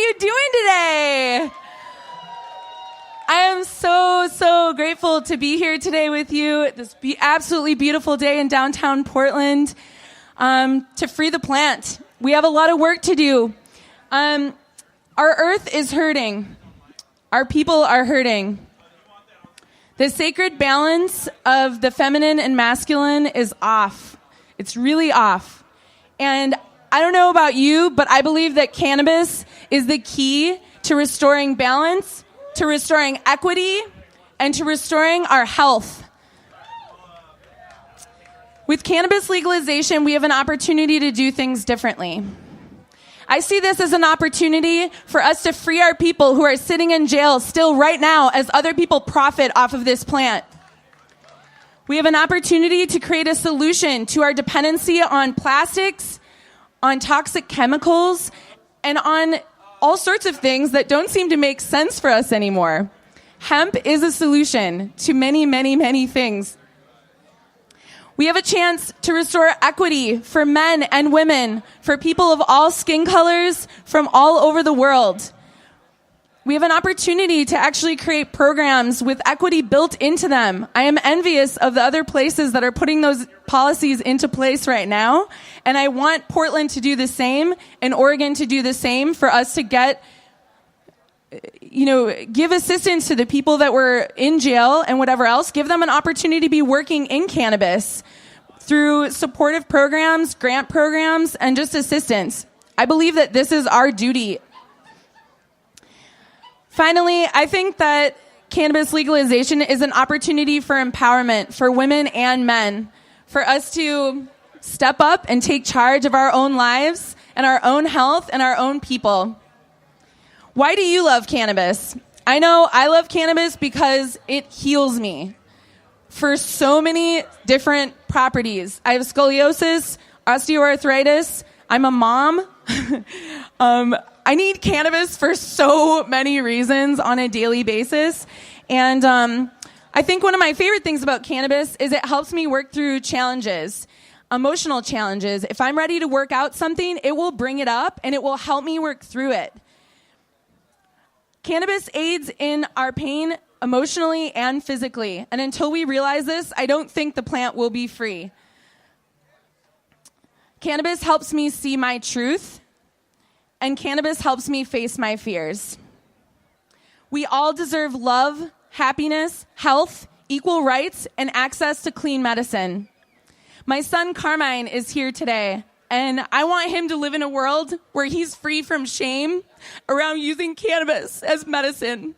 you doing today? I am so grateful to be here today with you. This absolutely beautiful day in downtown Portland to free the plant. We have a lot of work to do. Our earth is hurting. Our people are hurting. The sacred balance of the feminine and masculine is off. It's really off. And I don't know about you, but I believe that cannabis is the key to restoring balance, to restoring equity, and to restoring our health. With cannabis legalization, we have an opportunity to do things differently. I see this as an opportunity for us to free our people who are sitting in jail still right now as other people profit off of this plant. We have an opportunity to create a solution to our dependency on plastics, on toxic chemicals, and on all sorts of things that don't seem to make sense for us anymore. Hemp is a solution to many things. We have a chance to restore equity for men and women, for people of all skin colors from all over the world. We have an opportunity to actually create programs with equity built into them. I am envious of the other places that are putting those policies into place right now. And I want Portland to do the same and Oregon to do the same for us to give assistance to the people that were in jail and whatever else. Give them an opportunity to be working in cannabis through supportive programs, grant programs, and just assistance. I believe that this is our duty. Finally, I think that cannabis legalization is an opportunity for empowerment for women and men, for us to step up and take charge of our own lives and our own health and our own people. Why do you love cannabis? I know I love cannabis because it heals me for so many different properties. I have scoliosis, osteoarthritis. I'm a mom. I need cannabis for so many reasons on a daily basis. And I think one of my favorite things about cannabis is it helps me work through challenges, emotional challenges. If I'm ready to work out something, it will bring it up and it will help me work through it. Cannabis aids in our pain emotionally and physically. And until we realize this, I don't think the plant will be free. Cannabis helps me see my truth. And cannabis helps me face my fears. We all deserve love, happiness, health, equal rights, and access to clean medicine. My son Carmine is here today, and I want him to live in a world where he's free from shame around using cannabis as medicine.